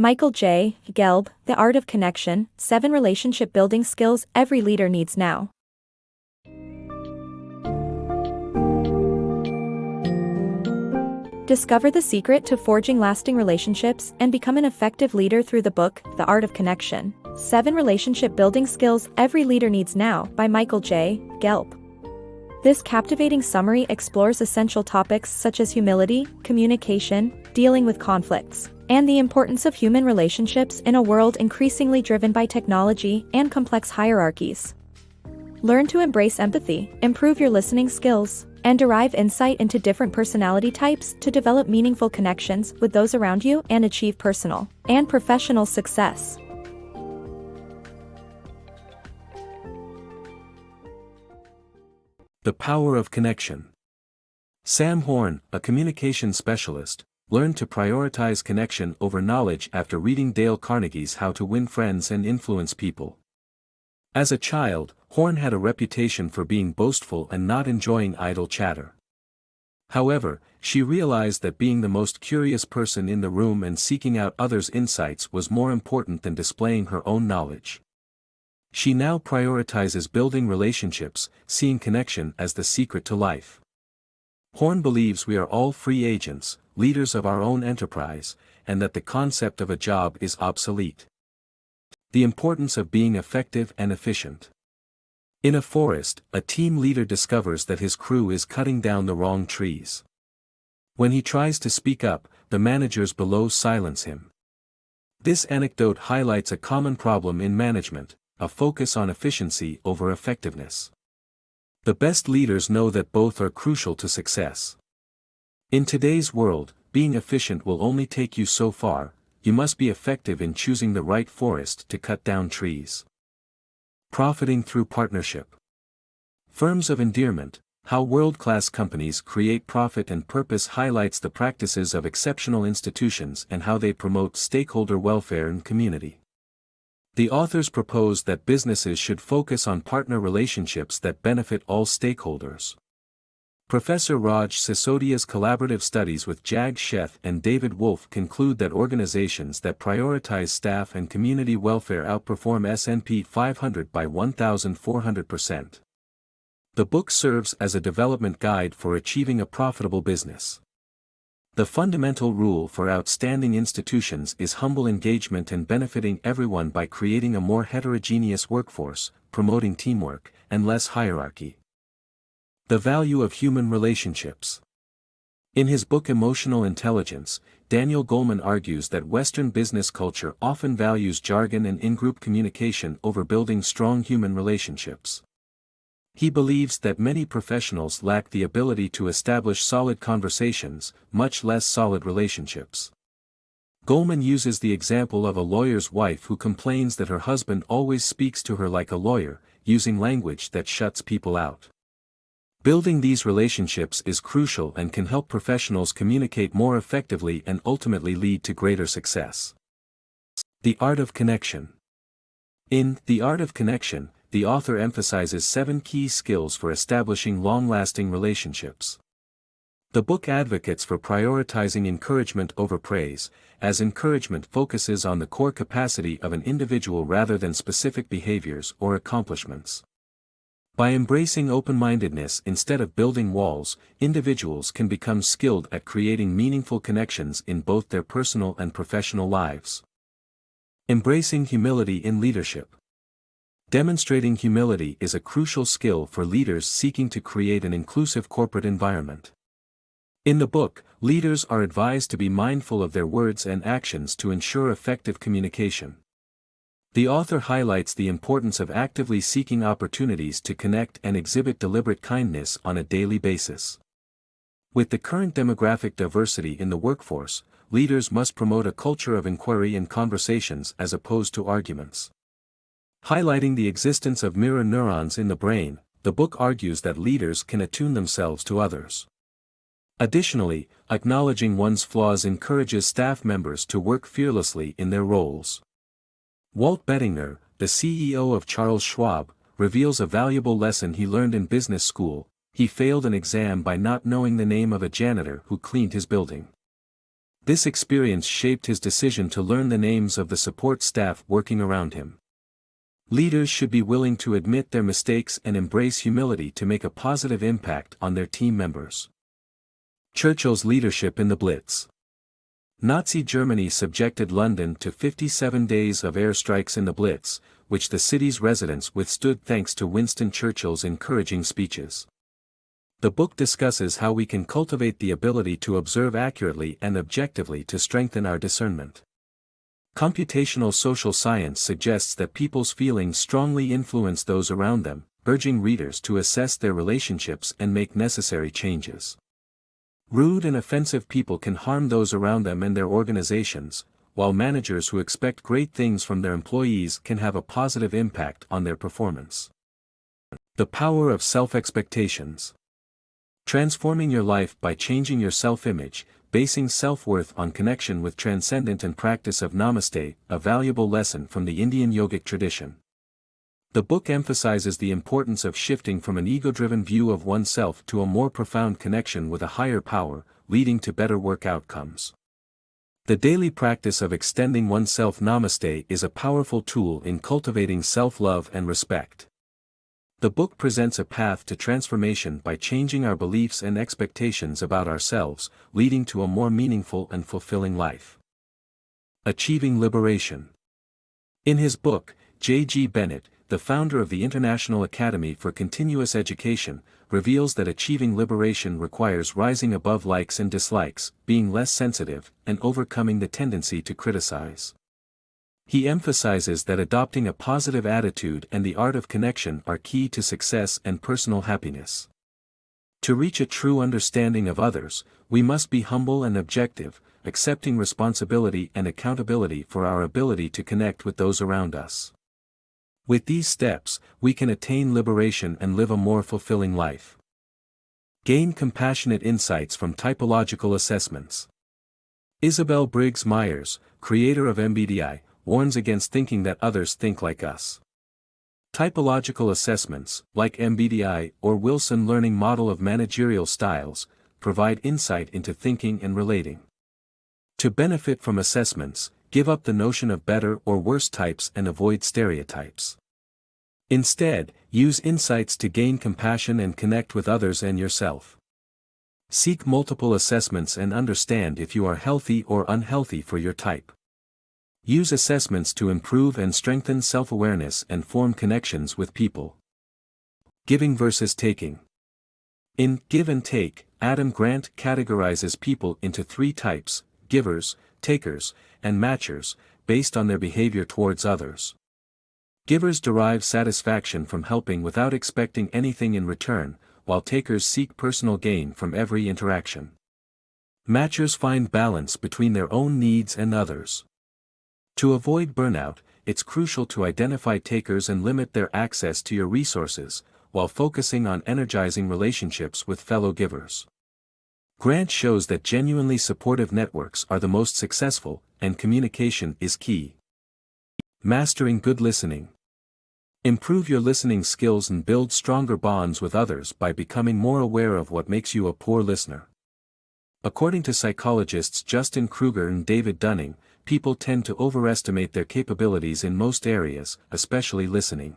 MichaelJGelb, The Art of Connection, 7 Relationship Building Skills Every Leader Needs Now. Discover the secret to forging lasting relationships and become an effective leader through the book, The Art of Connection, 7 Relationship Building Skills Every Leader Needs Now by MichaelJGelb. This captivating summary explores essential topics such as humility, communication, dealing with conflicts, and the importance of human relationships in a world increasingly driven by technology and complex hierarchies. Learn to embrace empathy, improve your listening skills, and derive insight into different personality types to develop meaningful connections with those around you and achieve personal and professional success. The power of connection. Sam Horn, a communication specialist, learned to prioritize connection over knowledge after reading Dale Carnegie's How to Win Friends and Influence People. As a child, Horn had a reputation for being boastful and not enjoying idle chatter. However, she realized that being the most curious person in the room and seeking out others' insights was more important than displaying her own knowledge. She now prioritizes building relationships, seeing connection as the secret to life. Horn believes we are all free agents, leaders of our own enterprise, and that the concept of a job is obsolete. The importance of being effective and efficient. In a forest, a team leader discovers that his crew is cutting down the wrong trees. When he tries to speak up, the managers below silence him. This anecdote highlights a common problem in management: a focus on efficiency over effectiveness. The best leaders know that both are crucial to success. In today's world, being efficient will only take you so far. You must be effective in choosing the right forest to cut down trees. Profiting through partnership. Firms of endearment: how world-class companies create profit and purpose highlights the practices of exceptional institutions and how they promote stakeholder welfare and community. The authors propose that businesses should focus on partner relationships that benefit all stakeholders. Professor Raj Sisodia's collaborative studies with Jag Sheth and David Wolf conclude that organizations that prioritize staff and community welfare outperform S&P 500 by 1,400%. The book serves as a development guide for achieving a profitable business. The fundamental rule for outstanding institutions is humble engagement and benefiting everyone by creating a more heterogeneous workforce, promoting teamwork, and less hierarchy. The value of human relationships. In his book Emotional Intelligence, Daniel Goleman argues that Western business culture often values jargon and in-group communication over building strong human relationships. He believes that many professionals lack the ability to establish solid conversations, much less solid relationships. Goleman uses the example of a lawyer's wife who complains that her husband always speaks to her like a lawyer, using language that shuts people out. Building these relationships is crucial and can help professionals communicate more effectively and ultimately lead to greater success. The Art of Connection. In The Art of Connection, the author emphasizes 7 key skills for establishing long-lasting relationships. The book advocates for prioritizing encouragement over praise, as encouragement focuses on the core capacity of an individual rather than specific behaviors or accomplishments. By embracing open-mindedness instead of building walls, individuals can become skilled at creating meaningful connections in both their personal and professional lives. Embracing humility in leadership. Demonstrating humility is a crucial skill for leaders seeking to create an inclusive corporate environment. In the book, leaders are advised to be mindful of their words and actions to ensure effective communication. The author highlights the importance of actively seeking opportunities to connect and exhibit deliberate kindness on a daily basis. With the current demographic diversity in the workforce, leaders must promote a culture of inquiry and conversations as opposed to arguments. Highlighting the existence of mirror neurons in the brain, the book argues that leaders can attune themselves to others. Additionally, acknowledging one's flaws encourages staff members to work fearlessly in their roles. Walt Bettinger, the CEO of Charles Schwab, reveals a valuable lesson he learned in business school: he failed an exam by not knowing the name of a janitor who cleaned his building. This experience shaped his decision to learn the names of the support staff working around him. Leaders should be willing to admit their mistakes and embrace humility to make a positive impact on their team members. Churchill's leadership in the Blitz. Nazi Germany subjected London to 57 days of airstrikes in the Blitz, which the city's residents withstood thanks to Winston Churchill's encouraging speeches. The book discusses how we can cultivate the ability to observe accurately and objectively to strengthen our discernment. Computational social science suggests that people's feelings strongly influence those around them, urging readers to assess their relationships and make necessary changes. Rude and offensive people can harm those around them and their organizations, while managers who expect great things from their employees can have a positive impact on their performance. The power of self-expectations. Transforming your life by changing your self-image, basing self-worth on connection with transcendent and practice of Namaste, a valuable lesson from the Indian yogic tradition. The book emphasizes the importance of shifting from an ego-driven view of oneself to a more profound connection with a higher power, leading to better work outcomes. The daily practice of extending oneself Namaste is a powerful tool in cultivating self-love and respect. The book presents a path to transformation by changing our beliefs and expectations about ourselves, leading to a more meaningful and fulfilling life. Achieving Liberation. In his book, J.G. Bennett, the founder of the International Academy for Continuous Education, reveals that achieving liberation requires rising above likes and dislikes, being less sensitive, and overcoming the tendency to criticize. He emphasizes that adopting a positive attitude and the art of connection are key to success and personal happiness. To reach a true understanding of others, we must be humble and objective, accepting responsibility and accountability for our ability to connect with those around us. With these steps, we can attain liberation and live a more fulfilling life. Gain compassionate insights from typological assessments. Isabel Briggs Myers, creator of MBTI, warns against thinking that others think like us. Typological assessments, like MBTI or Wilson Learning Model of Managerial Styles, provide insight into thinking and relating. To benefit from assessments, give up the notion of better or worse types and avoid stereotypes. Instead, use insights to gain compassion and connect with others and yourself. Seek multiple assessments and understand if you are healthy or unhealthy for your type. Use assessments to improve and strengthen self-awareness and form connections with people. Giving versus taking. In Give and Take, Adam Grant categorizes people into 3 types: givers, takers, and matchers, based on their behavior towards others. Givers derive satisfaction from helping without expecting anything in return, while takers seek personal gain from every interaction. Matchers find balance between their own needs and others. To avoid burnout, it's crucial to identify takers and limit their access to your resources, while focusing on energizing relationships with fellow givers. Grant shows that genuinely supportive networks are the most successful, and communication is key. Mastering good listening. Improve your listening skills and build stronger bonds with others by becoming more aware of what makes you a poor listener. According to psychologists Justin Kruger and David Dunning, people tend to overestimate their capabilities in most areas, especially listening.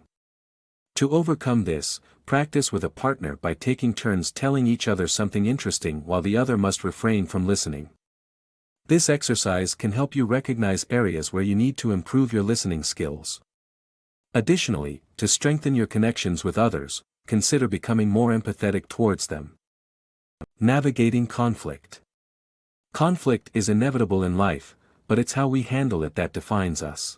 To overcome this, practice with a partner by taking turns telling each other something interesting while the other must refrain from listening. This exercise can help you recognize areas where you need to improve your listening skills. Additionally, to strengthen your connections with others, consider becoming more empathetic towards them. Navigating conflict. Conflict is inevitable in life, but it's how we handle it that defines us.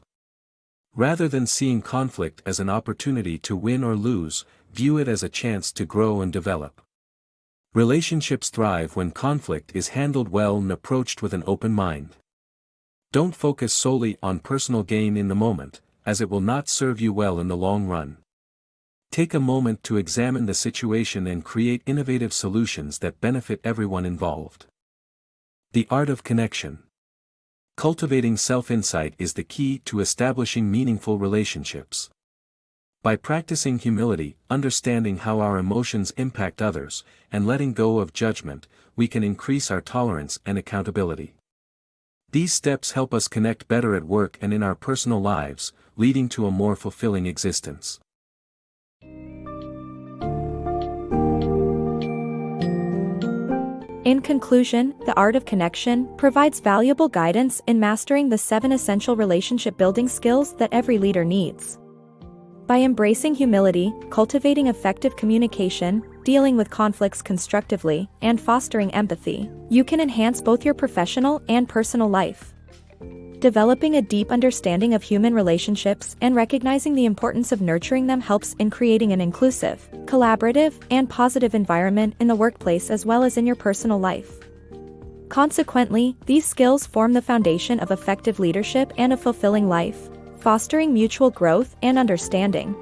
Rather than seeing conflict as an opportunity to win or lose, view it as a chance to grow and develop. Relationships thrive when conflict is handled well and approached with an open mind. Don't focus solely on personal gain in the moment, as it will not serve you well in the long run. Take a moment to examine the situation and create innovative solutions that benefit everyone involved. The art of connection. Cultivating self-insight is the key to establishing meaningful relationships. By practicing humility, understanding how our emotions impact others, and letting go of judgment, we can increase our tolerance and accountability. These steps help us connect better at work and in our personal lives, leading to a more fulfilling existence. In conclusion, The Art of Connection provides valuable guidance in mastering the 7 essential relationship building skills that every leader needs. By embracing humility, cultivating effective communication, dealing with conflicts constructively, and fostering empathy, you can enhance both your professional and personal life. Developing a deep understanding of human relationships and recognizing the importance of nurturing them helps in creating an inclusive, collaborative, and positive environment in the workplace as well as in your personal life. Consequently, these skills form the foundation of effective leadership and a fulfilling life, fostering mutual growth and understanding.